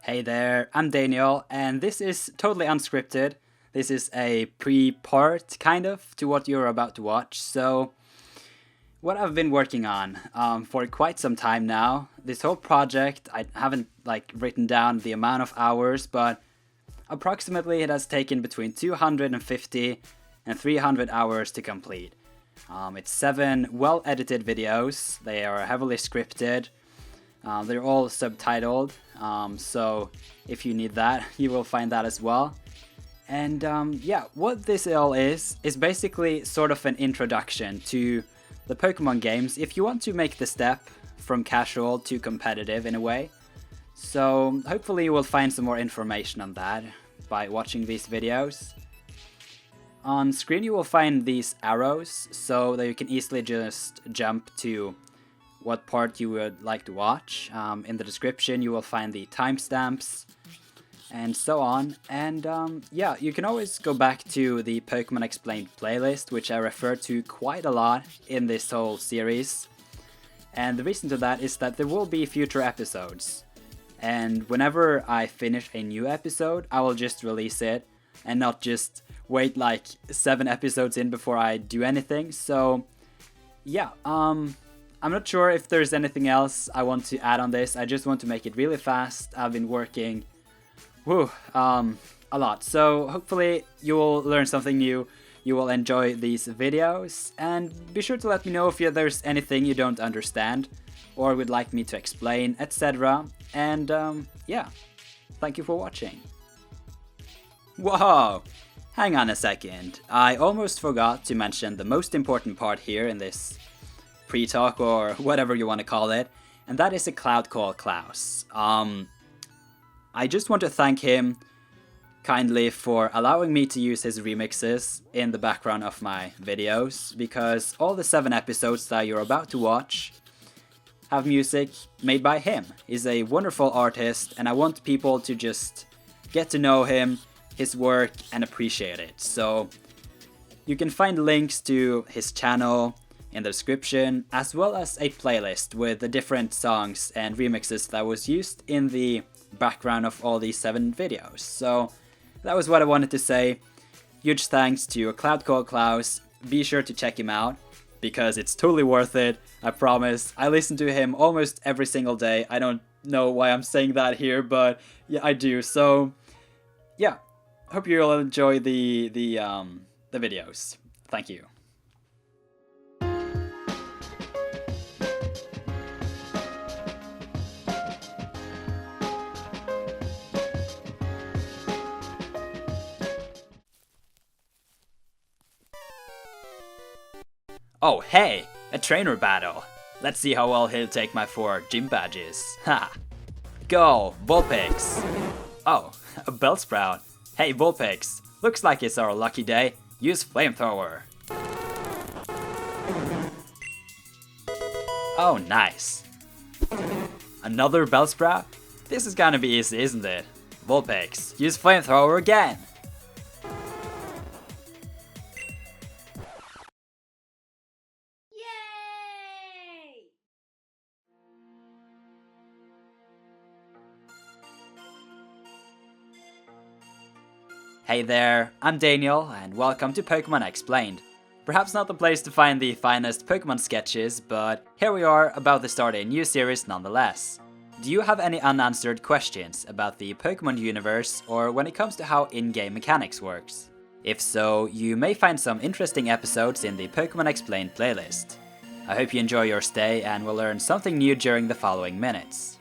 Hey there, I'm Daniel, and this is totally unscripted. This is a pre-part, kind of, to what you're about to watch. So, what I've been working on for quite some time now, this whole project, I haven't written down the amount of hours, but approximately it has taken between 250 and 300 hours to complete. It's 7 well-edited videos. They are heavily scripted. They're all subtitled, so if you need that, you will find that as well. And yeah, what this all is basically sort of an introduction to the Pokemon games if you want to make the step from casual to competitive in a way. So hopefully you will find some more information on that by watching these videos. On screen you will find these arrows so that you can easily just jump to what part you would like to watch. In the description you will find the timestamps and so on. And yeah, you can always go back to the Pokemon Explained playlist, which I refer to quite a lot in this whole series. And the reason to that is that there will be future episodes. And whenever I finish a new episode, I will just release it and not just wait like 7 episodes in before I do anything. So yeah, I'm not sure if there's anything else I want to add on this. I just want to make it really fast. I've been working a lot. So hopefully you will learn something new. You will enjoy these videos. And be sure to let me know if there's anything you don't understand or would like me to explain, etc. And yeah, thank you for watching. Whoa! Hang on a second. I almost forgot to mention the most important part here in this pre-talk or whatever you want to call it, and that is a cloud called Klaus. I just want to thank him kindly for allowing me to use his remixes in the background of my videos, because all the 7 episodes that you're about to watch have music made by him. He's a wonderful artist, and I want people to just get to know him, his work, and appreciate it. So you can find links to his channel in the description, as well as a playlist with the different songs and remixes that was used in the background of all these 7 videos. So that was what I wanted to say. Huge thanks to Cloud Called Klaus. Be sure to check him out, because it's totally worth it, I promise. I listen to him almost every single day. I don't know why I'm saying that here, but yeah, I do. So yeah, hope you'll enjoy the videos. Thank you. Oh hey, a trainer battle. Let's see how well he'll take my 4 gym badges. Ha! Go, Vulpix! Oh, a Bellsprout. Hey Vulpix, looks like it's our lucky day. Use Flamethrower. Oh nice. Another Bellsprout? This is gonna be easy, isn't it? Vulpix, use Flamethrower again! Hey there, I'm Daniel, and welcome to Pokemon Explained. Perhaps not the place to find the finest Pokemon sketches, but here we are about to start a new series nonetheless. Do you have any unanswered questions about the Pokemon universe, or when it comes to how in-game mechanics works? If so, you may find some interesting episodes in the Pokemon Explained playlist. I hope you enjoy your stay and will learn something new during the following minutes.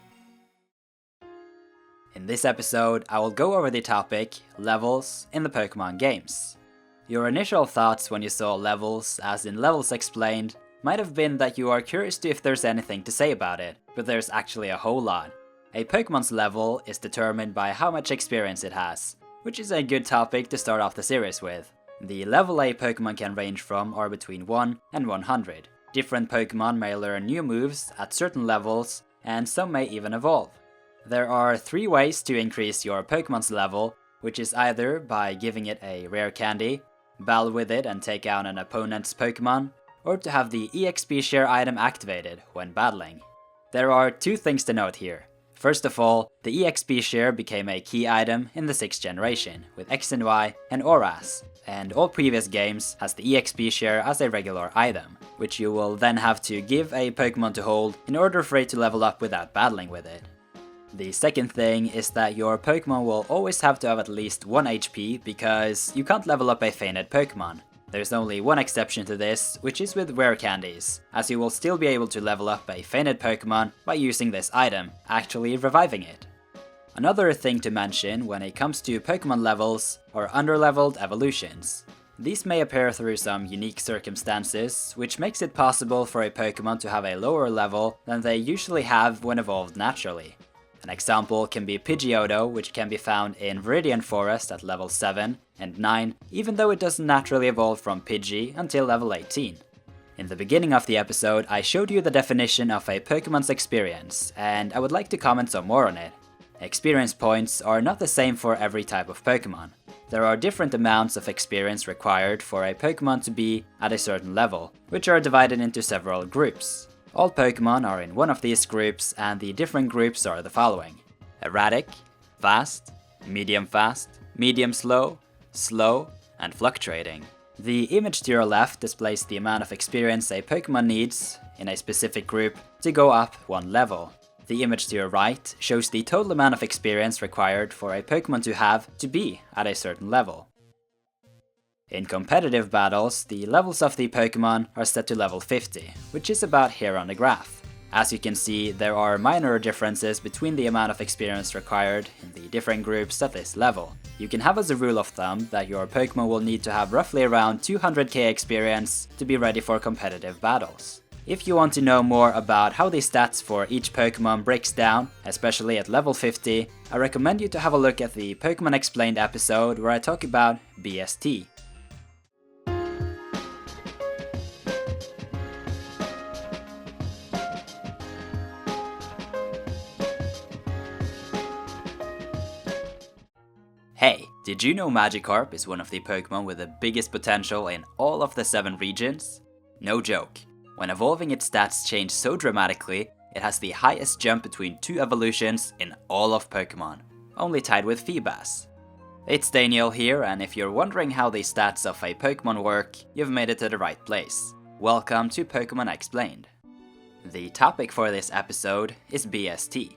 In this episode, I will go over the topic, levels, in the Pokemon games. Your initial thoughts when you saw levels, as in Levels Explained, might have been that you are curious to if there's anything to say about it, but there's actually a whole lot. A Pokemon's level is determined by how much experience it has, which is a good topic to start off the series with. The level a Pokemon can range from are between 1 and 100. Different Pokemon may learn new moves at certain levels, and some may even evolve. There are 3 ways to increase your Pokemon's level, which is either by giving it a rare candy, battle with it and take out an opponent's Pokemon, or to have the EXP share item activated when battling. There are 2 things to note here. First of all, the EXP share became a key item in the 6th generation, with X and Y and Auras, and all previous games has the EXP share as a regular item, which you will then have to give a Pokemon to hold in order for it to level up without battling with it. The second thing is that your Pokemon will always have to have at least 1 HP because you can't level up a fainted Pokemon. There's only one exception to this, which is with rare candies, as you will still be able to level up a fainted Pokemon by using this item, actually reviving it. Another thing to mention when it comes to Pokemon levels are underleveled evolutions. These may appear through some unique circumstances, which makes it possible for a Pokemon to have a lower level than they usually have when evolved naturally. An example can be Pidgeotto, which can be found in Viridian Forest at level 7 and 9, even though it doesn't naturally evolve from Pidgey until level 18. In the beginning of the episode, I showed you the definition of a Pokemon's experience, and I would like to comment some more on it. Experience points are not the same for every type of Pokemon. There are different amounts of experience required for a Pokemon to be at a certain level, which are divided into several groups. All Pokemon are in one of these groups, and the different groups are the following: erratic, fast, medium slow, slow, and fluctuating. The image to your left displays the amount of experience a Pokemon needs in a specific group to go up one level. The image to your right shows the total amount of experience required for a Pokemon to have to be at a certain level. In competitive battles, the levels of the Pokemon are set to level 50, which is about here on the graph. As you can see, there are minor differences between the amount of experience required in the different groups at this level. You can have as a rule of thumb that your Pokemon will need to have roughly around 200k experience to be ready for competitive battles. If you want to know more about how the stats for each Pokemon breaks down, especially at level 50, I recommend you to have a look at the Pokemon Explained episode where I talk about BST. Hey, did you know Magikarp is one of the Pokemon with the biggest potential in all of the 7 regions? No joke. When evolving, its stats change so dramatically, it has the highest jump between 2 evolutions in all of Pokemon, only tied with Feebas. It's Daniel here, and if you're wondering how the stats of a Pokemon work, you've made it to the right place. Welcome to Pokemon Explained. The topic for this episode is BST.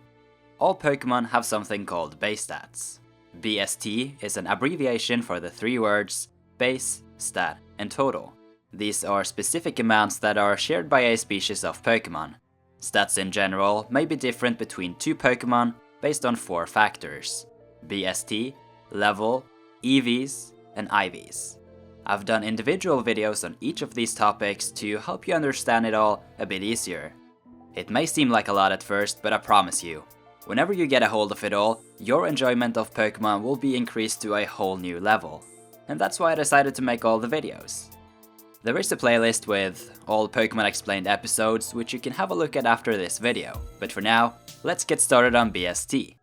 All Pokemon have something called base stats. BST is an abbreviation for the 3 words base, stat, and total. These are specific amounts that are shared by a species of Pokemon. Stats in general may be different between 2 Pokemon based on 4 factors: BST, level, EVs, and IVs. I've done individual videos on each of these topics to help you understand it all a bit easier. It may seem like a lot at first, but I promise you, whenever you get a hold of it all, your enjoyment of Pokemon will be increased to a whole new level. And that's why I decided to make all the videos. There is a playlist with all Pokemon Explained episodes, which you can have a look at after this video. But for now, let's get started on BST.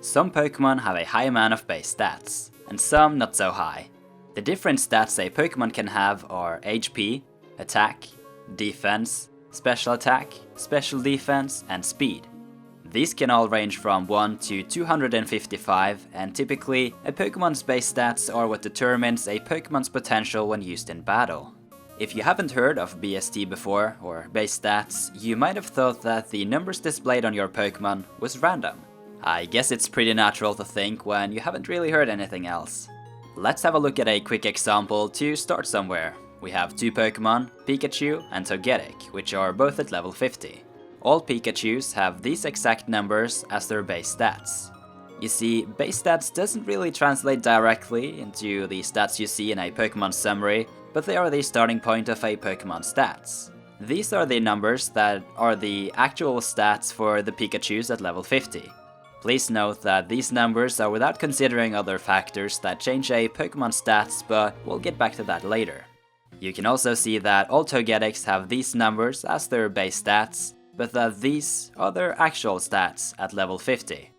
Some Pokemon have a high amount of base stats, and some not so high. The different stats a Pokemon can have are HP, attack, defense, special attack, special defense, and speed. These can all range from 1 to 255, and typically, a Pokemon's base stats are what determines a Pokemon's potential when used in battle. If you haven't heard of BST before, or base stats, you might have thought that the numbers displayed on your Pokemon was random. I guess it's pretty natural to think when you haven't really heard anything else. Let's have a look at a quick example to start somewhere. We have 2 Pokemon, Pikachu and Togetic, which are both at level 50. All Pikachus have these exact numbers as their base stats. You see, base stats doesn't really translate directly into the stats you see in a Pokemon summary, but they are the starting point of a Pokemon stats. These are the numbers that are the actual stats for the Pikachus at level 50. Please note that these numbers are without considering other factors that change a Pokemon stats, but we'll get back to that later. You can also see that all Togetics have these numbers as their base stats, but that these are their actual stats at level 50.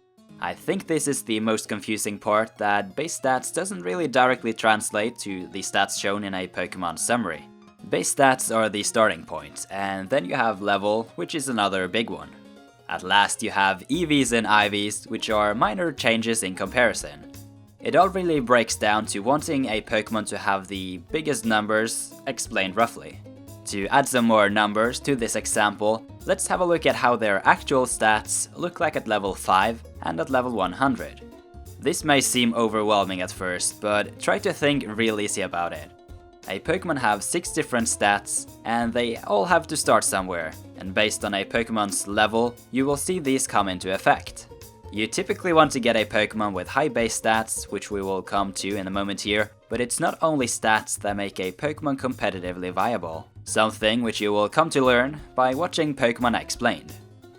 I think this is the most confusing part, that base stats doesn't really directly translate to the stats shown in a Pokemon summary. Base stats are the starting point, and then you have level, which is another big one. At last you have EVs and IVs, which are minor changes in comparison. It all really breaks down to wanting a Pokemon to have the biggest numbers, explained roughly. To add some more numbers to this example, let's have a look at how their actual stats look like at level 5 and at level 100. This may seem overwhelming at first, but try to think real easy about it. A Pokemon have 6 different stats, and they all have to start somewhere, and based on a Pokemon's level, you will see these come into effect. You typically want to get a Pokemon with high base stats, which we will come to in a moment here, but it's not only stats that make a Pokemon competitively viable, something which you will come to learn by watching Pokemon Explained.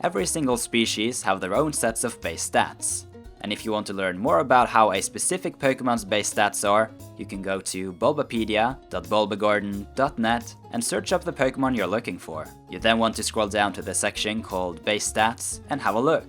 Every single species have their own sets of base stats. And if you want to learn more about how a specific Pokemon's base stats are, you can go to bulbapedia.bulbagarden.net and search up the Pokemon you're looking for. You then want to scroll down to the section called Base Stats and have a look.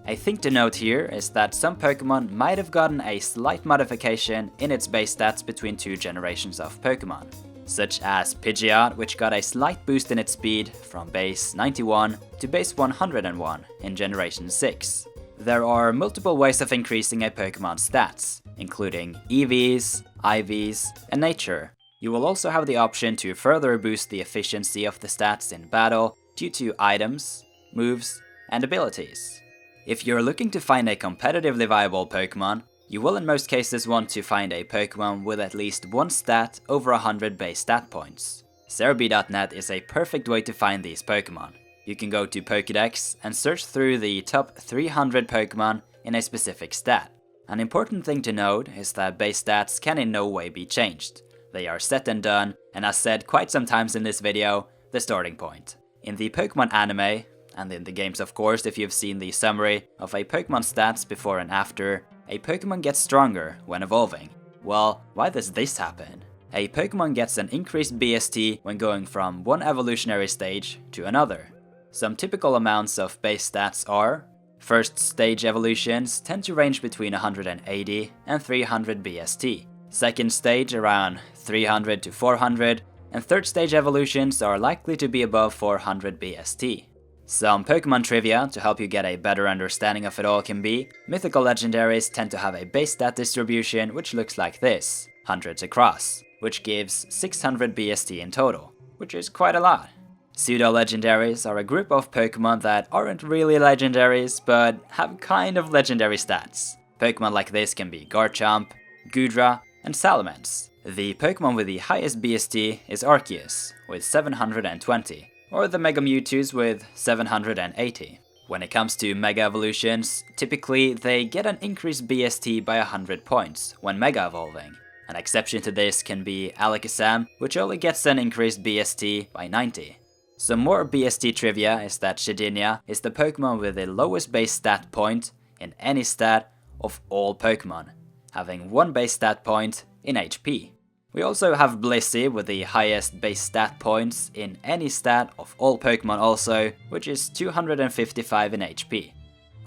A thing to note here is that some Pokemon might have gotten a slight modification in its base stats between 2 generations of Pokemon, such as Pidgeot, which got a slight boost in its speed from base 91 to base 101 in Generation 6. There are multiple ways of increasing a Pokemon's stats, including EVs, IVs, and Nature. You will also have the option to further boost the efficiency of the stats in battle due to items, moves, and abilities. If you're looking to find a competitively viable Pokemon, you will in most cases want to find a Pokemon with at least one stat over 100 base stat points. Cerebi.net is a perfect way to find these Pokemon. You can go to Pokédex and search through the top 300 Pokemon in a specific stat. An important thing to note is that base stats can in no way be changed. They are set and done, and as said quite some times in this video, the starting point. In the Pokemon anime, and in the games of course if you've seen the summary of a Pokemon's stats before and after, a Pokemon gets stronger when evolving. Well, why does this happen? A Pokemon gets an increased BST when going from one evolutionary stage to another. Some typical amounts of base stats are: first stage evolutions tend to range between 180 and 300 BST, second stage around 300 to 400, and third stage evolutions are likely to be above 400 BST. Some Pokemon trivia to help you get a better understanding of it all can be: mythical legendaries tend to have a base stat distribution which looks like this, hundreds across, which gives 600 BST in total, which is quite a lot. Pseudo-legendaries are a group of Pokemon that aren't really legendaries, but have kind of legendary stats. Pokemon like this can be Garchomp, Goodra, and Salamence. The Pokemon with the highest BST is Arceus, with 720, or the Mega Mewtwo's with 780. When it comes to Mega Evolutions, typically they get an increased BST by 100 points when Mega Evolving. An exception to this can be Alakazam, which only gets an increased BST by 90. Some more BST trivia is that Shedinja is the Pokemon with the lowest base stat point in any stat of all Pokemon, having 1 base stat point in HP. We also have Blissey with the highest base stat points in any stat of all Pokemon also, which is 255 in HP.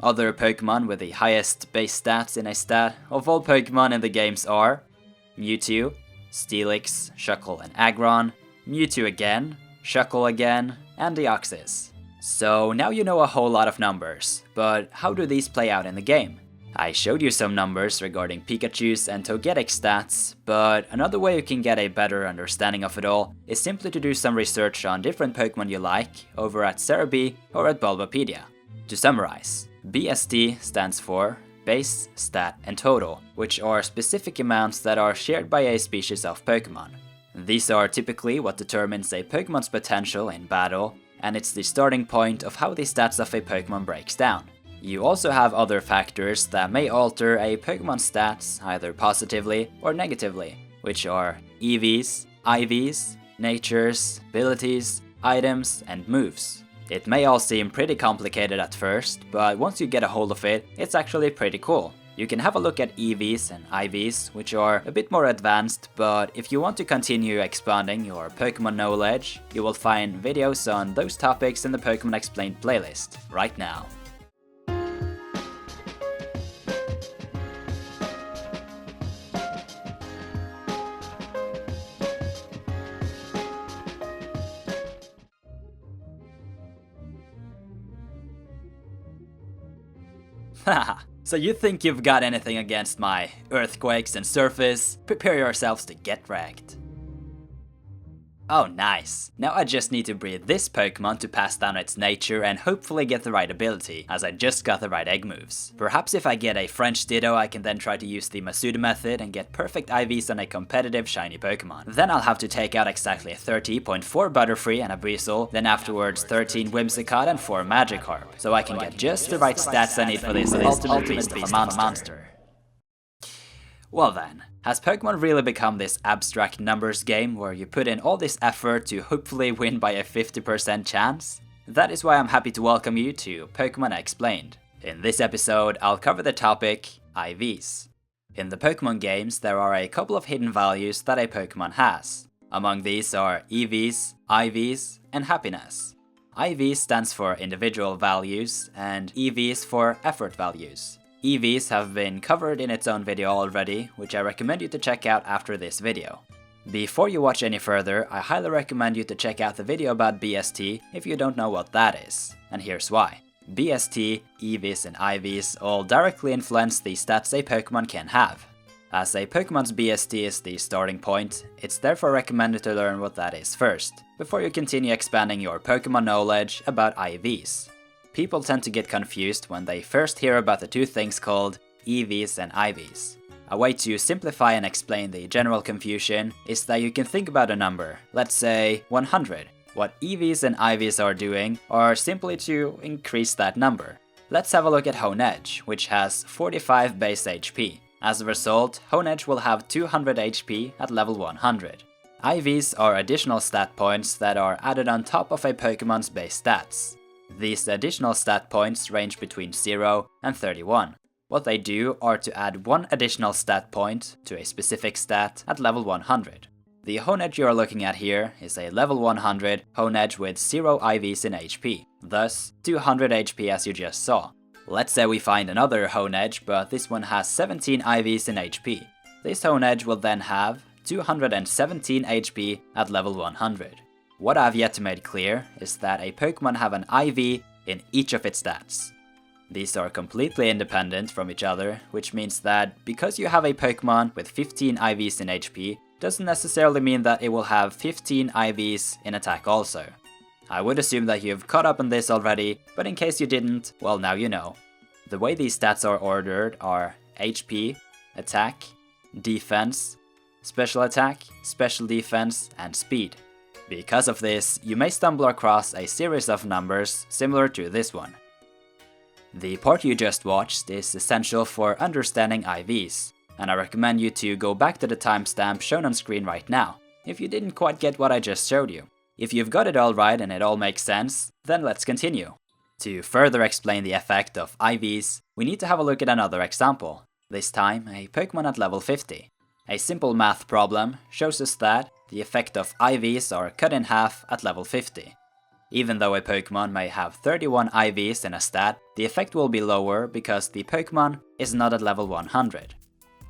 Other Pokemon with the highest base stats in a stat of all Pokemon in the games are Mewtwo, Steelix, Shuckle and Aggron, Mewtwo again, Shuckle again, and Deoxys. So now you know a whole lot of numbers, but how do these play out in the game? I showed you some numbers regarding Pikachu's and Togetic stats, but another way you can get a better understanding of it all is simply to do some research on different Pokemon you like over at Cerebi or at Bulbapedia. To summarize, BST stands for Base, Stat, and Total, which are specific amounts that are shared by a species of Pokemon. These are typically what determines a Pokemon's potential in battle, and it's the starting point of how the stats of a Pokemon breaks down. You also have other factors that may alter a Pokemon's stats either positively or negatively, which are EVs, IVs, natures, abilities, items, and moves. It may all seem pretty complicated at first, but once you get a hold of it, it's actually pretty cool. You can have a look at EVs and IVs, which are a bit more advanced, but if you want to continue expanding your Pokemon knowledge, you will find videos on those topics in the Pokemon Explained playlist right now. Haha. So you think you've got anything against my earthquakes and surface? Prepare yourselves to get wrecked. Oh nice, now I just need to breed this Pokemon to pass down its nature and hopefully get the right ability, as I just got the right egg moves. Perhaps if I get a French Ditto I can then try to use the Masuda method and get perfect IVs on a competitive shiny Pokemon. Then I'll have to take out exactly 30.4 Butterfree and a Breezel, then afterwards 13 Whimsicott and 4 Magikarp, so I can get just the right stats I need for this ultimate beast of a monster. Well then, has Pokemon really become this abstract numbers game where you put in all this effort to hopefully win by a 50% chance? That is why I'm happy to welcome you to Pokemon Explained. In this episode, I'll cover the topic IVs. In the Pokemon games, there are a couple of hidden values that a Pokemon has. Among these are EVs, IVs, and happiness. IV stands for individual values, and EVs for effort values. EVs have been covered in its own video already, which I recommend you to check out after this video. Before you watch any further, I highly recommend you to check out the video about BST if you don't know what that is, and here's why. BST, EVs and IVs all directly influence the stats a Pokemon can have. As a Pokemon's BST is the starting point, it's therefore recommended to learn what that is first, before you continue expanding your Pokemon knowledge about IVs. People tend to get confused when they first hear about the two things called EVs and IVs. A way to simplify and explain the general confusion is that you can think about a number, let's say 100. What EVs and IVs are doing are simply to increase that number. Let's have a look at Honedge, which has 45 base HP. As a result, Honedge will have 200 HP at level 100. IVs are additional stat points that are added on top of a Pokemon's base stats. These additional stat points range between 0 and 31. What they do are to add one additional stat point to a specific stat at level 100. The Honedge you are looking at here is a level 100 Honedge with 0 IVs in HP, thus 200 HP as you just saw. Let's say we find another Honedge, but this one has 17 IVs in HP. This Honedge will then have 217 HP at level 100. What I've yet to make clear is that a Pokemon have an IV in each of its stats. These are completely independent from each other, which means that because you have a Pokemon with 15 IVs in HP, doesn't necessarily mean that it will have 15 IVs in attack also. I would assume that you've caught up on this already, but in case you didn't, well now you know. The way these stats are ordered are HP, attack, defense, special attack, special defense, and speed. Because of this, you may stumble across a series of numbers similar to this one. The part you just watched is essential for understanding IVs, and I recommend you to go back to the timestamp shown on screen right now, if you didn't quite get what I just showed you. If you've got it all right and it all makes sense, then let's continue. To further explain the effect of IVs, we need to have a look at another example, this time a Pokemon at level 50. A simple math problem shows us that the effect of IVs are cut in half at level 50. Even though a Pokemon may have 31 IVs in a stat, the effect will be lower because the Pokemon is not at level 100.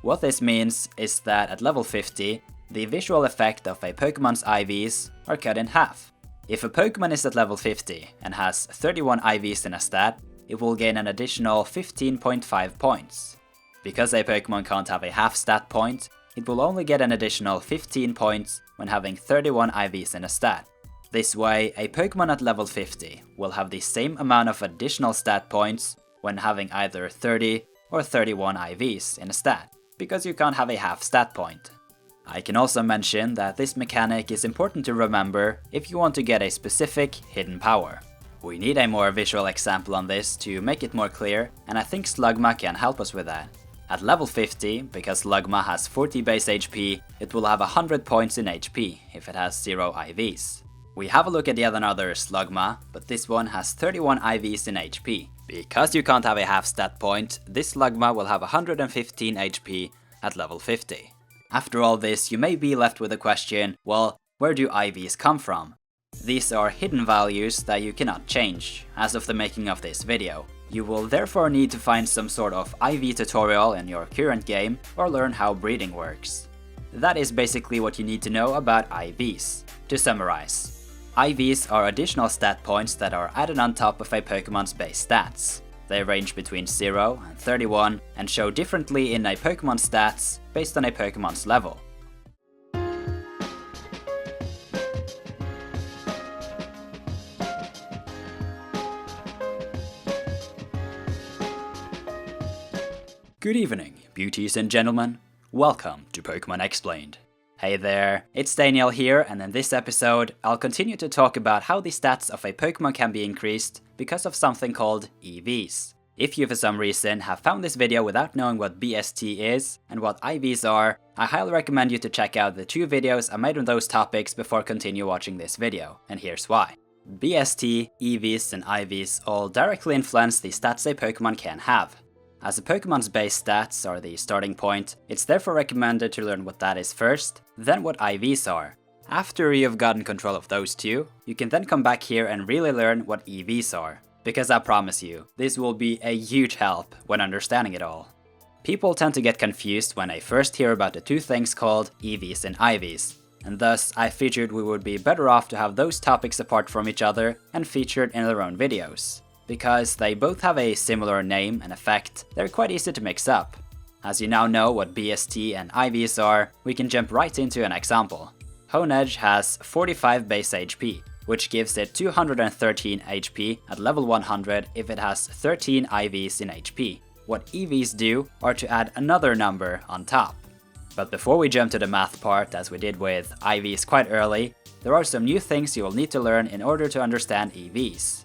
What this means is that at level 50, the visual effect of a Pokemon's IVs are cut in half. If a Pokemon is at level 50 and has 31 IVs in a stat, it will gain an additional 15.5 points. Because a Pokemon can't have a half stat point, it will only get an additional 15 points when having 31 IVs in a stat. This way, a Pokemon at level 50 will have the same amount of additional stat points when having either 30 or 31 IVs in a stat, because you can't have a half stat point. I can also mention that this mechanic is important to remember if you want to get a specific hidden power. We need a more visual example on this to make it more clear, and I think Slugma can help us with that. At level 50, because Slugma has 40 base HP, it will have 100 points in HP if it has 0 IVs. We have a look at yet another Slugma, but this one has 31 IVs in HP. Because you can't have a half stat point, this Slugma will have 115 HP at level 50. After all this, you may be left with the question, well, where do IVs come from? These are hidden values that you cannot change, as of the making of this video. You will therefore need to find some sort of IV tutorial in your current game or learn how breeding works. That is basically what you need to know about IVs. To summarize, IVs are additional stat points that are added on top of a Pokemon's base stats. They range between 0 and 31 and show differently in a Pokemon's stats based on a Pokemon's level. Good evening, beauties and gentlemen. Welcome to Pokemon Explained. Hey there, it's Daniel here, and in this episode, I'll continue to talk about how the stats of a Pokemon can be increased because of something called EVs. If you for some reason have found this video without knowing what BST is and what IVs are, I highly recommend you to check out the 2 videos I made on those topics before continue watching this video, and here's why. BST, EVs, and IVs all directly influence the stats a Pokemon can have. As a Pokemon's base stats are the starting point, it's therefore recommended to learn what that is first, then what IVs are. After you've gotten control of those 2, you can then come back here and really learn what EVs are. Because I promise you, this will be a huge help when understanding it all. People tend to get confused when they first hear about the 2 things called EVs and IVs, and thus I figured we would be better off to have those topics apart from each other and featured in their own videos. Because they both have a similar name and effect, they're quite easy to mix up. As you now know what BST and IVs are, we can jump right into an example. Honedge has 45 base HP, which gives it 213 HP at level 100 if it has 13 IVs in HP. What EVs do are to add another number on top. But before we jump to the math part, as we did with IVs quite early, there are some new things you will need to learn in order to understand EVs.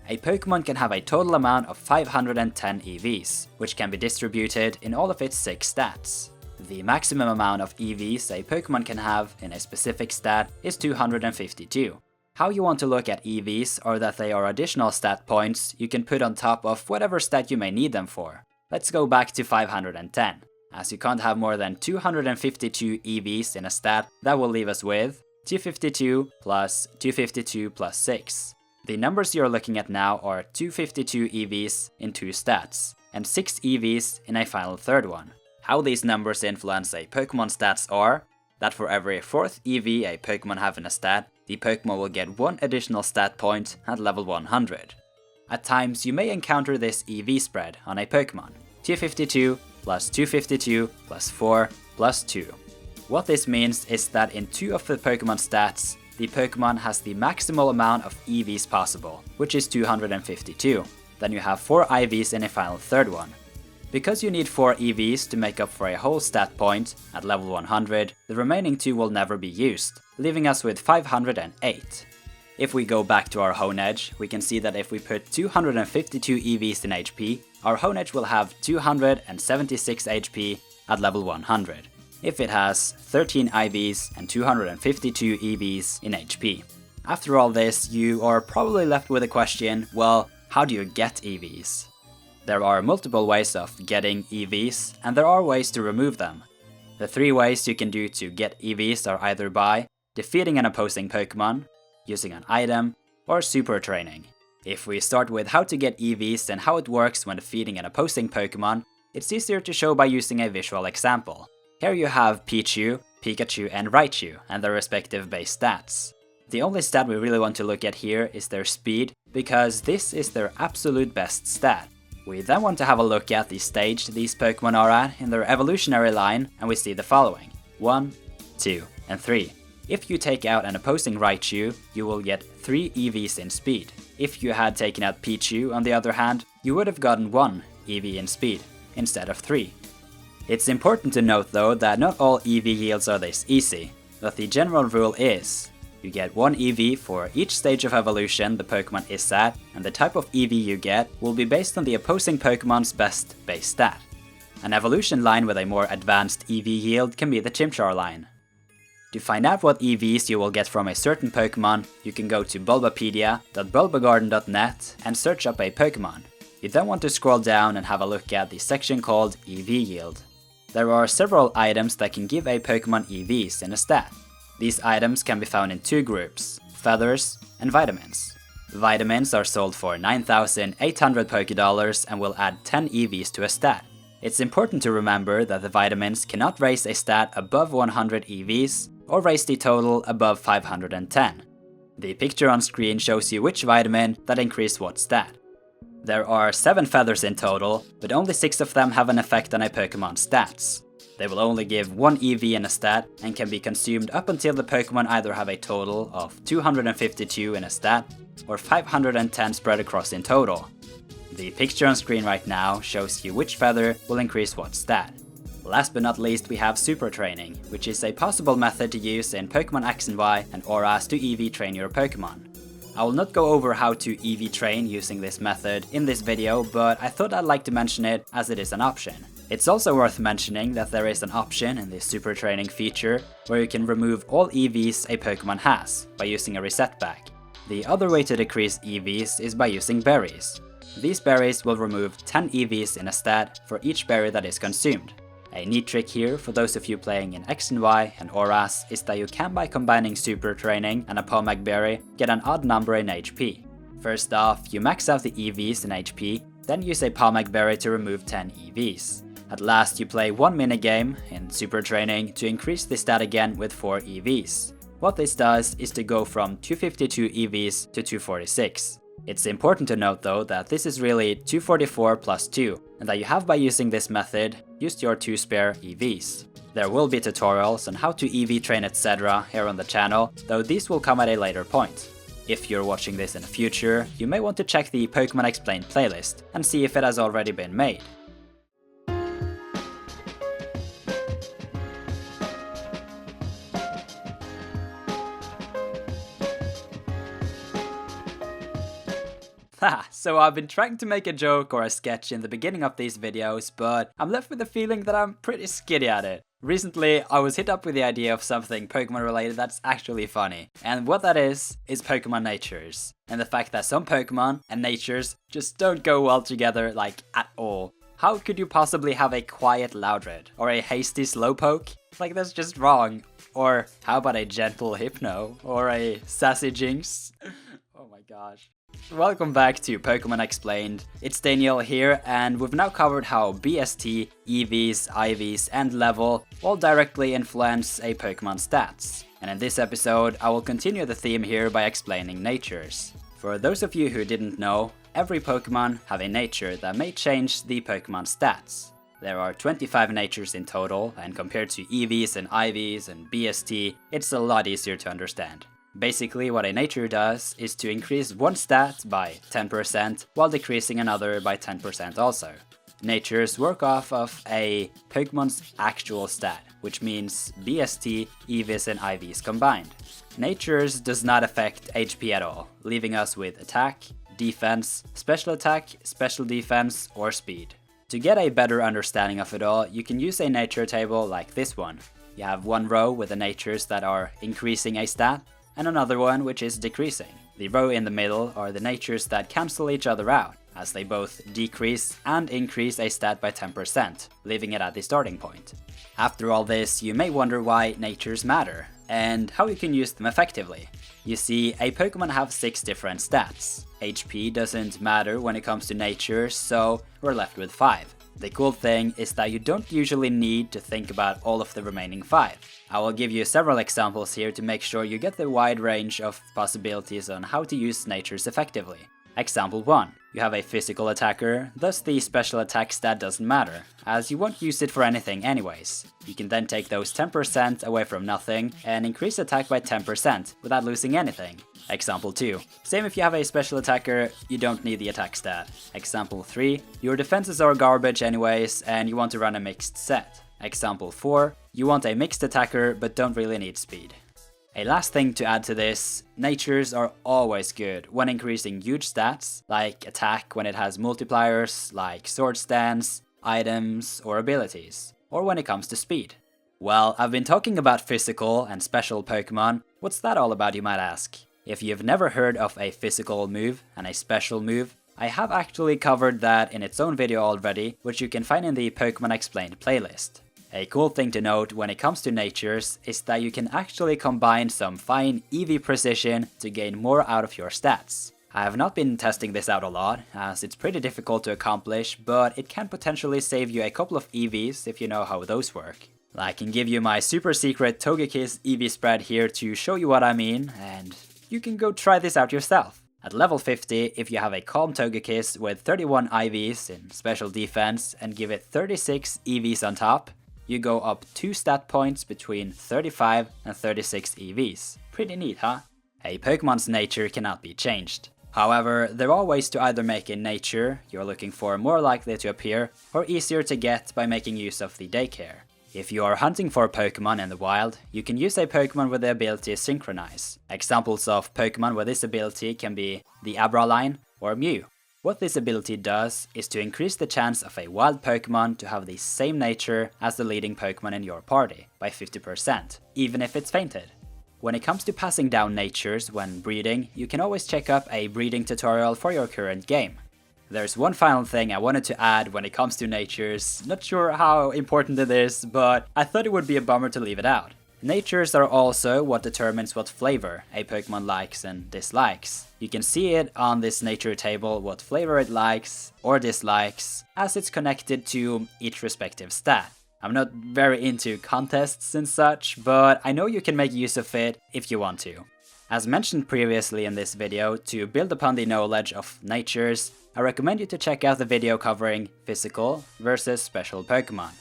A Pokemon can have a total amount of 510 EVs, which can be distributed in all of its 6 stats. The maximum amount of EVs a Pokemon can have in a specific stat is 252. How you want to look at EVs are that they are additional stat points you can put on top of whatever stat you may need them for. Let's go back to 510. As you can't have more than 252 EVs in a stat, that will leave us with 252 plus 252 plus 6. The numbers you're looking at now are 252 EVs in 2 stats, and 6 EVs in a final third one. How these numbers influence a Pokemon stats are that for every 4th EV a Pokemon have in a stat, the Pokemon will get 1 additional stat point at level 100. At times you may encounter this EV spread on a Pokemon, 252 plus 252 plus 4 plus 2. What this means is that in 2 of the Pokemon stats, the Pokemon has the maximal amount of EVs possible, which is 252. Then you have 4 IVs in a final third one. Because you need 4 EVs to make up for a whole stat point at level 100, the remaining 2 will never be used, leaving us with 508. If we go back to our Honedge, we can see that if we put 252 EVs in HP, our Honedge will have 276 HP at level 100. If it has 13 IVs and 252 EVs in HP. After all this, you are probably left with a question, well, how do you get EVs? There are multiple ways of getting EVs, and there are ways to remove them. The 3 ways you can do to get EVs are either by defeating an opposing Pokemon, using an item, or super training. If we start with how to get EVs and how it works when defeating an opposing Pokemon, it's easier to show by using a visual example. Here you have Pichu, Pikachu, and Raichu, and their respective base stats. The only stat we really want to look at here is their speed, because this is their absolute best stat. We then want to have a look at the stage these Pokemon are at in their evolutionary line, and we see the following: 1, 2, and 3. If you take out an opposing Raichu, you will get 3 EVs in speed. If you had taken out Pichu, on the other hand, you would have gotten 1 EV in speed, instead of 3. It's important to note though that not all EV yields are this easy, but the general rule is you get 1 EV for each stage of evolution the Pokemon is at, and the type of EV you get will be based on the opposing Pokemon's best base stat. An evolution line with a more advanced EV yield can be the Chimchar line. To find out what EVs you will get from a certain Pokemon, you can go to bulbapedia.bulbagarden.net and search up a Pokemon. You then want to scroll down and have a look at the section called EV yield. There are several items that can give a Pokemon EVs in a stat. These items can be found in 2 groups, feathers and vitamins. Vitamins are sold for 9,800 Pokédollars and will add 10 EVs to a stat. It's important to remember that the vitamins cannot raise a stat above 100 EVs or raise the total above 510. The picture on screen shows you which vitamin that increase what stat. There are 7 feathers in total, but only 6 of them have an effect on a Pokemon's stats. They will only give 1 EV in a stat and can be consumed up until the Pokemon either have a total of 252 in a stat or 510 spread across in total. The picture on screen right now shows you which feather will increase what stat. Last but not least, we have Super Training, which is a possible method to use in Pokemon X and Y and Auras to EV train your Pokemon. I will not go over how to EV train using this method in this video, but I thought I'd like to mention it as it is an option. It's also worth mentioning that there is an option in the Super Training feature where you can remove all EVs a Pokemon has by using a reset bag. The other way to decrease EVs is by using berries. These berries will remove 10 EVs in a stat for each berry that is consumed. A neat trick here for those of you playing in X and Y and Auras is that you can, by combining Super Training and a Pomag berry, get an odd number in HP. First off, you max out the EVs in HP, then use a Pomag berry to remove 10 EVs. At last you play one minigame in Super Training to increase the stat again with 4 EVs. What this does is to go from 252 EVs to 246. It's important to note though that this is really 244 plus 2, and that you have, by using this method, used your 2 spare EVs. There will be tutorials on how to EV train etc. here on the channel, though these will come at a later point. If you're watching this in the future, you may want to check the Pokemon Explained playlist and see if it has already been made. So I've been trying to make a joke or a sketch in the beginning of these videos, but I'm left with the feeling that I'm pretty skitty at it. Recently, I was hit up with the idea of something Pokemon related that's actually funny. And what that is Pokemon natures. And the fact that some Pokemon and natures just don't go well together, like, at all. How could you possibly have a quiet Loudred? Or a hasty Slowpoke? Like, that's just wrong. Or how about a gentle Hypno? Or a sassy Jinx? Oh my gosh. Welcome back to Pokemon Explained. It's Daniel here, and we've now covered how BST, EVs, IVs, and level all directly influence a Pokemon's stats. And in this episode, I will continue the theme here by explaining natures. For those of you who didn't know, every Pokemon have a nature that may change the Pokemon's stats. There are 25 natures in total, and compared to EVs and IVs and BST, it's a lot easier to understand. Basically, what a nature does is to increase one stat by 10% while decreasing another by 10% also. Natures work off of a Pokemon's actual stat, which means BST, EVs and IVs combined. Natures does not affect HP at all, leaving us with attack, defense, special attack, special defense, or speed. To get a better understanding of it all, you can use a nature table like this one. You have one row with the natures that are increasing a stat, and another one which is decreasing. The row in the middle are the natures that cancel each other out, as they both decrease and increase a stat by 10%, leaving it at the starting point. After all this, you may wonder why natures matter, and how you can use them effectively. You see, a Pokemon have 6 different stats. HP doesn't matter when it comes to natures, so we're left with 5. The cool thing is that you don't usually need to think about all of the remaining 5. I will give you several examples here to make sure you get the wide range of possibilities on how to use natures effectively. Example 1. You have a physical attacker, thus the special attack stat doesn't matter, as you won't use it for anything anyways. You can then take those 10% away from nothing and increase attack by 10% without losing anything. Example 2. Same if you have a special attacker, you don't need the attack stat. Example 3. Your defenses are garbage anyways and you want to run a mixed set. Example 4. You want a mixed attacker but don't really need speed. A last thing to add to this, natures are always good when increasing huge stats, like attack when it has multipliers like sword stance, items, or abilities, or when it comes to speed. Well, I've been talking about physical and special Pokemon. What's that all about, you might ask? If you've never heard of a physical move and a special move, I have actually covered that in its own video already, which you can find in the Pokemon Explained playlist. A cool thing to note when it comes to natures is that you can actually combine some fine EV precision to gain more out of your stats. I have not been testing this out a lot, as it's pretty difficult to accomplish, but it can potentially save you a couple of EVs if you know how those work. I can give you my super secret Togekiss EV spread here to show you what I mean, and you can go try this out yourself. At level 50, if you have a Calm Togekiss with 31 IVs in special defense and give it 36 EVs on top, you go up 2 stat points between 35 and 36 EVs. Pretty neat, huh? A Pokemon's nature cannot be changed. However, there are ways to either make a nature you're looking for more likely to appear, or easier to get by making use of the daycare. If you are hunting for Pokemon in the wild, you can use a Pokemon with the ability Synchronize. Examples of Pokemon with this ability can be the Abraline or Mew. What this ability does is to increase the chance of a wild Pokemon to have the same nature as the leading Pokemon in your party by 50%, even if it's fainted. When it comes to passing down natures when breeding, you can always check up a breeding tutorial for your current game. There's one final thing I wanted to add when it comes to natures. Not sure how important it is, but I thought it would be a bummer to leave it out. Natures are also what determines what flavor a Pokemon likes and dislikes. You can see it on this nature table what flavor it likes or dislikes, as it's connected to each respective stat. I'm not very into contests and such, but I know you can make use of it if you want to. As mentioned previously in this video, to build upon the knowledge of natures, I recommend you to check out the video covering physical versus special Pokemon.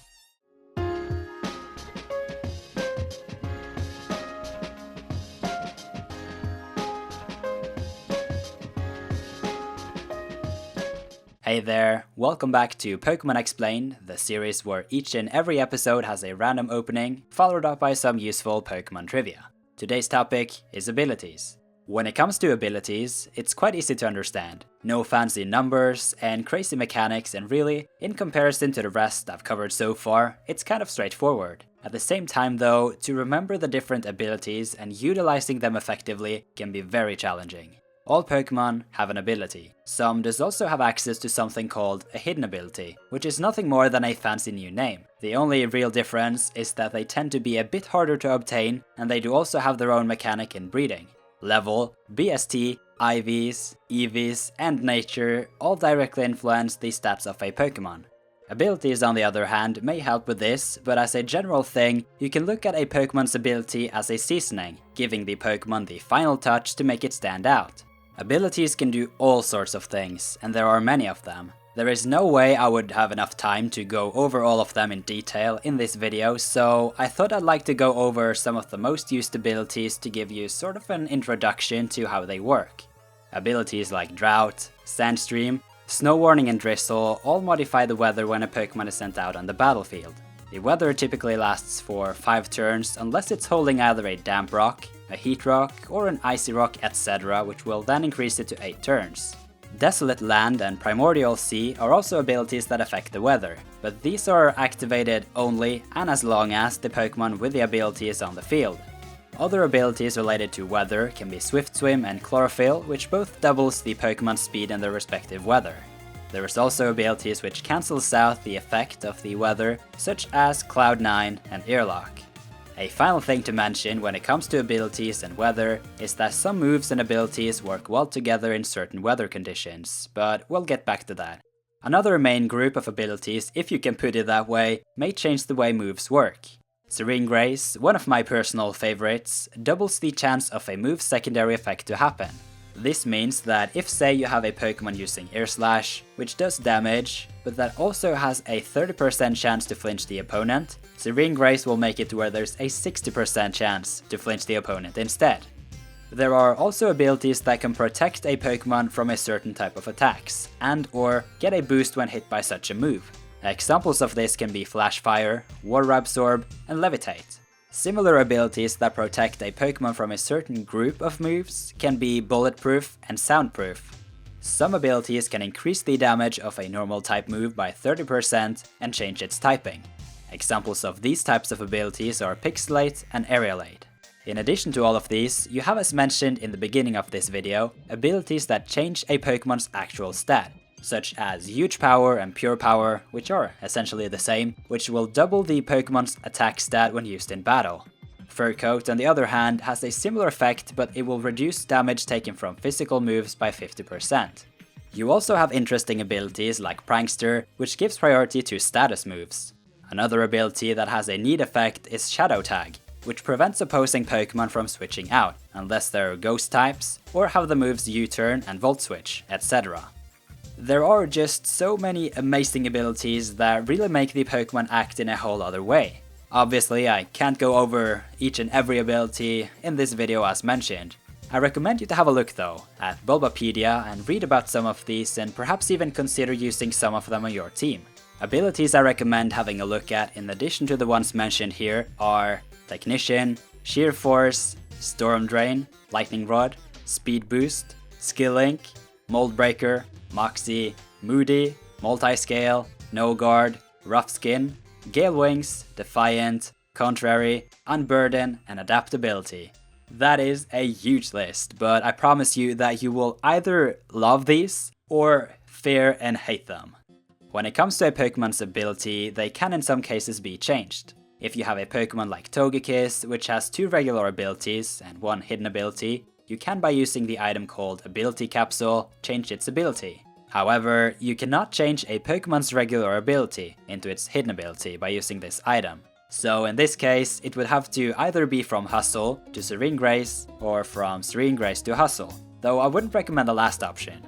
Hey there, welcome back to Pokemon Explained, the series where each and every episode has a random opening, followed up by some useful Pokemon trivia. Today's topic is abilities. When it comes to abilities, it's quite easy to understand. No fancy numbers and crazy mechanics, and really, in comparison to the rest I've covered so far, it's kind of straightforward. At the same time though, to remember the different abilities and utilizing them effectively can be very challenging. All Pokemon have an ability. Some does also have access to something called a hidden ability, which is nothing more than a fancy new name. The only real difference is that they tend to be a bit harder to obtain, and they do also have their own mechanic in breeding. Level, BST, IVs, EVs, and nature all directly influence the stats of a Pokemon. Abilities, on the other hand, may help with this, but as a general thing, you can look at a Pokemon's ability as a seasoning, giving the Pokemon the final touch to make it stand out. Abilities can do all sorts of things, and there are many of them. There is no way I would have enough time to go over all of them in detail in this video, so I thought I'd like to go over some of the most used abilities to give you sort of an introduction to how they work. Abilities like Drought, Sandstream, Snow Warning and Drizzle all modify the weather when a Pokemon is sent out on the battlefield. The weather typically lasts for 5 turns unless it's holding either a damp rock, a heat rock, or an icy rock, etc., which will then increase it to 8 turns. Desolate Land and Primordial Sea are also abilities that affect the weather, but these are activated only and as long as the Pokemon with the ability is on the field. Other abilities related to weather can be Swift Swim and Chlorophyll, which both doubles the Pokemon's speed in their respective weather. There is also abilities which cancels out the effect of the weather, such as Cloud9 and Earlock. A final thing to mention when it comes to abilities and weather is that some moves and abilities work well together in certain weather conditions, but we'll get back to that. Another main group of abilities, if you can put it that way, may change the way moves work. Serene Grace, one of my personal favorites, doubles the chance of a move's secondary effect to happen. This means that if say you have a Pokemon using Air Slash, which does damage, but that also has a 30% chance to flinch the opponent, Serene Grace will make it to where there's a 60% chance to flinch the opponent instead. There are also abilities that can protect a Pokemon from a certain type of attacks, and or get a boost when hit by such a move. Examples of this can be Flash Fire, Water Absorb, and Levitate. Similar abilities that protect a Pokemon from a certain group of moves can be Bulletproof and Soundproof. Some abilities can increase the damage of a normal type move by 30% and change its typing. Examples of these types of abilities are Pixelate and Aerialate. In addition to all of these, you have, as mentioned in the beginning of this video, abilities that change a Pokemon's actual stat, such as Huge Power and Pure Power, which are essentially the same, which will double the Pokemon's attack stat when used in battle. Fur Coat, on the other hand, has a similar effect, but it will reduce damage taken from physical moves by 50%. You also have interesting abilities like Prankster, which gives priority to status moves. Another ability that has a neat effect is Shadow Tag. which prevents opposing Pokemon from switching out, unless they're ghost types, or have the moves U-turn and Volt Switch, etc. There are just so many amazing abilities that really make the Pokemon act in a whole other way. Obviously, I can't go over each and every ability in this video as mentioned. I recommend you to have a look though at Bulbapedia and read about some of these and perhaps even consider using some of them on your team. Abilities I recommend having a look at in addition to the ones mentioned here are Technician, Sheer Force, Storm Drain, Lightning Rod, Speed Boost, Skill Link, Mold Breaker, Moxie, Moody, Multiscale, No Guard, Rough Skin, Gale Wings, Defiant, Contrary, Unburden, and Adaptability. That is a huge list, but I promise you that you will either love these or fear and hate them. When it comes to a Pokemon's ability, they can in some cases be changed. If you have a Pokemon like Togekiss, which has 2 regular abilities and 1 hidden ability, you can by using the item called Ability Capsule change its ability. However, you cannot change a Pokemon's regular ability into its hidden ability by using this item. So in this case, it would have to either be from Hustle to Serene Grace or from Serene Grace to Hustle, though I wouldn't recommend the last option.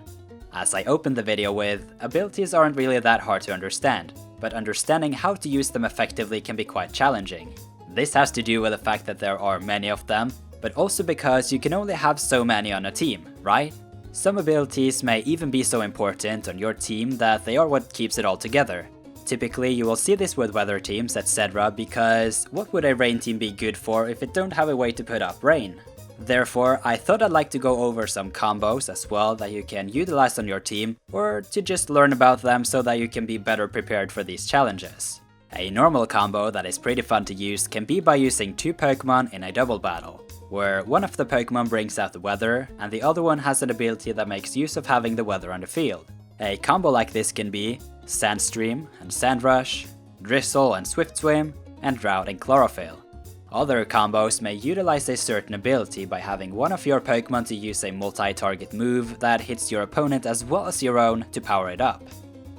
As I opened the video with, abilities aren't really that hard to understand, but understanding how to use them effectively can be quite challenging. This has to do with the fact that there are many of them, but also because you can only have so many on a team, right? Some abilities may even be so important on your team that they are what keeps it all together. Typically you will see this with weather teams, etc. because what would a rain team be good for if it don't have a way to put up rain? Therefore, I thought I'd like to go over some combos as well that you can utilize on your team, or to just learn about them so that you can be better prepared for these challenges. A normal combo that is pretty fun to use can be by using 2 Pokemon in a double battle, where one of the Pokemon brings out the weather and the other one has an ability that makes use of having the weather on the field. A combo like this can be Sandstream and Sandrush, Drizzle and Swift Swim, and Drought and Chlorophyll. Other combos may utilize a certain ability by having one of your Pokemon to use a multi-target move that hits your opponent as well as your own to power it up.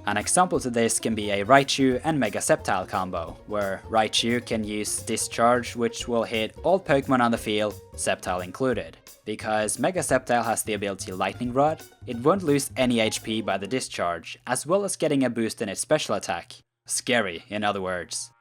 An example to this can be a Raichu and Mega Sceptile combo, where Raichu can use Discharge, which will hit all Pokemon on the field, Sceptile included. Because Mega Sceptile has the ability Lightning Rod, it won't lose any HP by the discharge, as well as getting a boost in its special attack. Scary, in other words.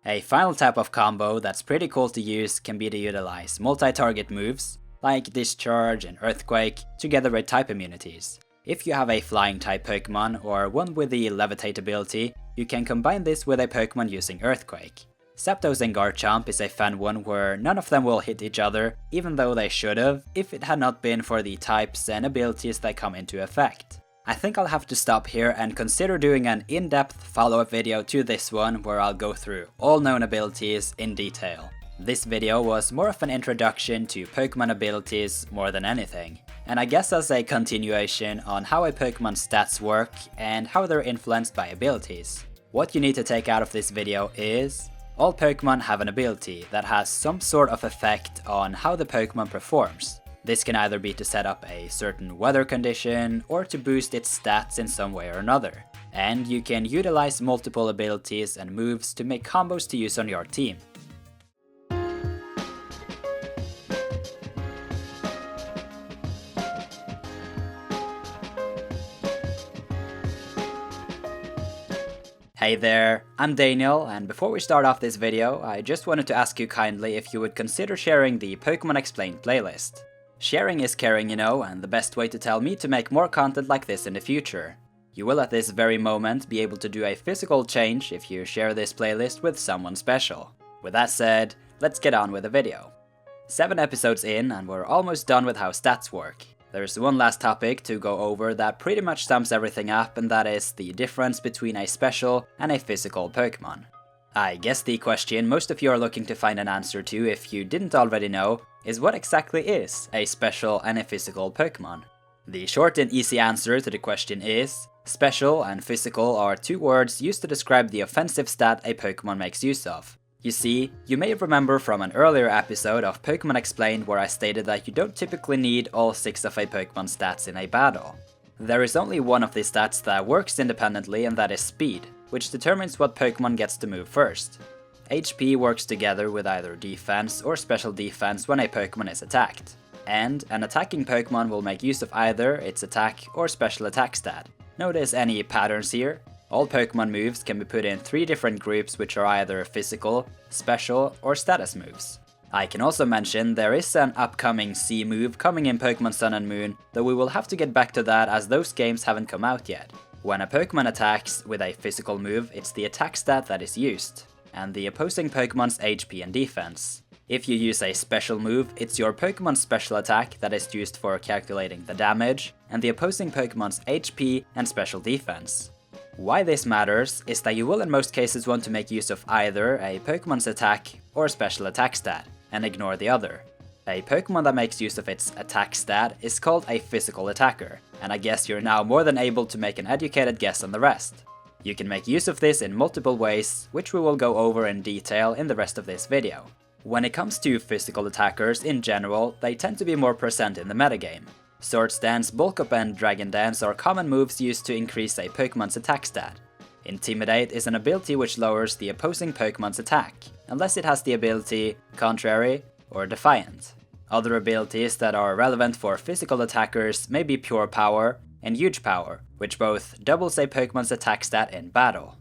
A final type of combo that's pretty cool to use can be to utilize multi-target moves, like Discharge and Earthquake, together with type immunities. If you have a flying type Pokemon or one with the Levitate ability, you can combine this with a Pokemon using Earthquake. Zapdos and Garchomp is a fun one where none of them will hit each other, even though they should've, if it had not been for the types and abilities that come into effect. I think I'll have to stop here and consider doing an in-depth follow-up video to this one where I'll go through all known abilities in detail. This video was more of an introduction to Pokemon abilities more than anything, and I guess as a continuation on how a Pokemon's stats work and how they're influenced by abilities. What you need to take out of this video is all Pokemon have an ability that has some sort of effect on how the Pokemon performs. This can either be to set up a certain weather condition or to boost its stats in some way or another. And you can utilize multiple abilities and moves to make combos to use on your team. Hey there, I'm Daniel, and before we start off this video, I just wanted to ask you kindly if you would consider sharing the Pokemon Explained playlist. Sharing is caring, you know, and the best way to tell me to make more content like this in the future. You will at this very moment be able to do a physical change if you share this playlist with someone special. With that said, let's get on with the video. 7 episodes in and we're almost done with how stats work. There's one last topic to go over that pretty much sums everything up, and that is the difference between a special and a physical Pokemon. I guess the question most of you are looking to find an answer to, if you didn't already know, is what exactly is a special and a physical Pokemon? The short and easy answer to the question is, special and physical are 2 words used to describe the offensive stat a Pokemon makes use of. You see, you may remember from an earlier episode of Pokemon Explained where I stated that you don't typically need all 6 of a Pokemon's stats in a battle. There is only one of these stats that works independently, and that is speed, which determines what Pokemon gets to move first. HP works together with either defense or special defense when a Pokemon is attacked, and an attacking Pokemon will make use of either its attack or special attack stat. Notice any patterns here? All Pokemon moves can be put in 3 different groups, which are either physical, special, or status moves. I can also mention there is an upcoming C move coming in Pokemon Sun and Moon, though we will have to get back to that as those games haven't come out yet. When a Pokemon attacks with a physical move, it's the attack stat that is used, and the opposing Pokemon's HP and defense. If you use a special move, it's your Pokemon's special attack that is used for calculating the damage, and the opposing Pokemon's HP and special defense. Why this matters is that you will in most cases want to make use of either a Pokemon's attack or special attack stat, and ignore the other. A Pokemon that makes use of its attack stat is called a physical attacker, and I guess you're now more than able to make an educated guess on the rest. You can make use of this in multiple ways, which we will go over in detail in the rest of this video. When it comes to physical attackers in general, they tend to be more present in the metagame. Swords Dance, Bulk Up and Dragon Dance are common moves used to increase a Pokemon's attack stat. Intimidate is an ability which lowers the opposing Pokemon's attack, unless it has the ability Contrary or Defiant. Other abilities that are relevant for physical attackers may be Pure Power and Huge Power, which both doubles a Pokemon's attack stat in battle.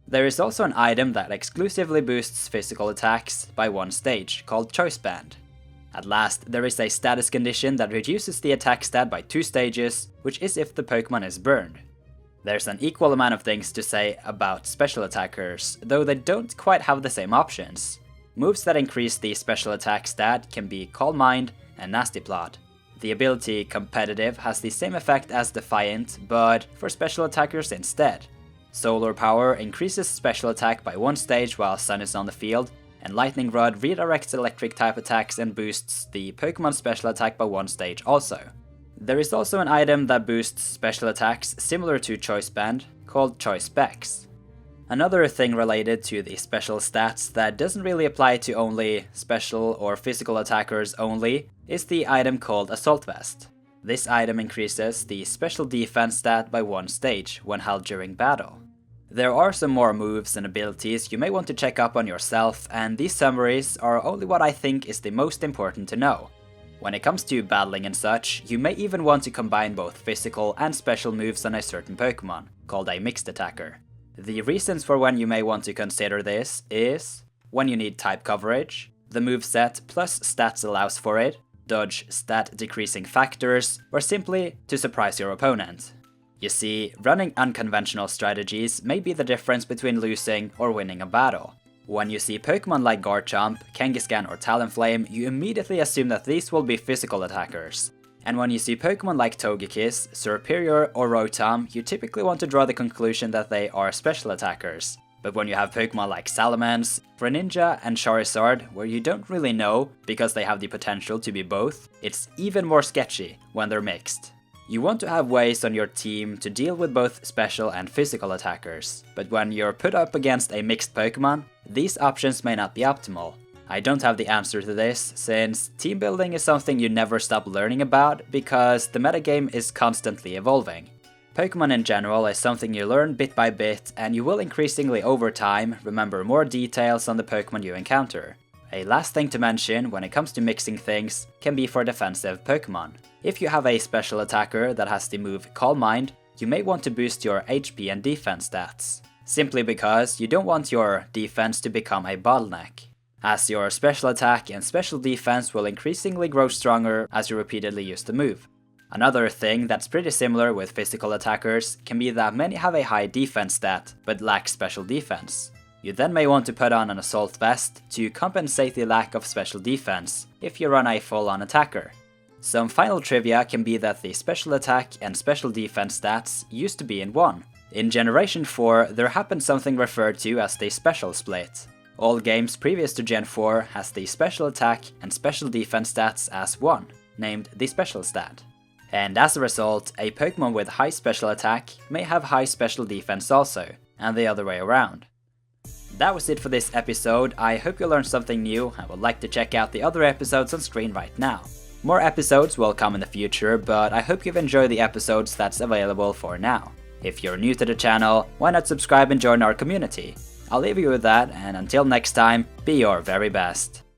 There is also an item that exclusively boosts physical attacks by 1 stage, called Choice Band. At last, there is a status condition that reduces the attack stat by 2 stages, which is if the Pokemon is burned. There's an equal amount of things to say about special attackers, though they don't quite have the same options. Moves that increase the special attack stat can be Calm Mind and Nasty Plot. The ability Competitive has the same effect as Defiant, but for special attackers instead. Solar Power increases special attack by 1 stage while Sun is on the field, and Lightning Rod redirects electric type attacks and boosts the Pokemon special attack by 1 stage also. There is also an item that boosts special attacks similar to Choice Band, called Choice Specs. Another thing related to the special stats that doesn't really apply to only special or physical attackers only is the item called Assault Vest. This item increases the special defense stat by 1 stage when held during battle. There are some more moves and abilities you may want to check up on yourself, and these summaries are only what I think is the most important to know. When it comes to battling and such, you may even want to combine both physical and special moves on a certain Pokemon, called a mixed attacker. The reasons for when you may want to consider this is when you need type coverage, the moveset plus stats allows for it, dodge stat decreasing factors, or simply to surprise your opponent. You see, running unconventional strategies may be the difference between losing or winning a battle. When you see Pokemon like Garchomp, Kangaskhan or Talonflame, you immediately assume that these will be physical attackers. And when you see Pokemon like Togekiss, Serperior or Rotom, you typically want to draw the conclusion that they are special attackers. But when you have Pokemon like Salamence, Greninja and Charizard, where you don't really know because they have the potential to be both, it's even more sketchy when they're mixed. You want to have ways on your team to deal with both special and physical attackers, but when you're put up against a mixed Pokemon, these options may not be optimal. I don't have the answer to this, since team building is something you never stop learning about because the metagame is constantly evolving. Pokemon in general is something you learn bit by bit, and you will increasingly over time remember more details on the Pokemon you encounter. A last thing to mention when it comes to mixing things can be for defensive Pokemon. If you have a special attacker that has the move Calm Mind, you may want to boost your HP and defense stats, simply because you don't want your defense to become a bottleneck, as your special attack and special defense will increasingly grow stronger as you repeatedly use the move. Another thing that's pretty similar with physical attackers can be that many have a high defense stat but lack special defense. You then may want to put on an Assault Vest to compensate the lack of special defense if you run a full-on attacker. Some final trivia can be that the special attack and special defense stats used to be in 1. In Generation 4, there happened something referred to as the Special Split. All games previous to Gen 4 has the special attack and special defense stats as 1, named the Special Stat. And as a result, a Pokemon with high special attack may have high special defense also, and the other way around. That was it for this episode. I hope you learned something new and would like to check out the other episodes on screen right now. More episodes will come in the future, but I hope you've enjoyed the episodes that's available for now. If you're new to the channel, why not subscribe and join our community? I'll leave you with that, and until next time, be your very best.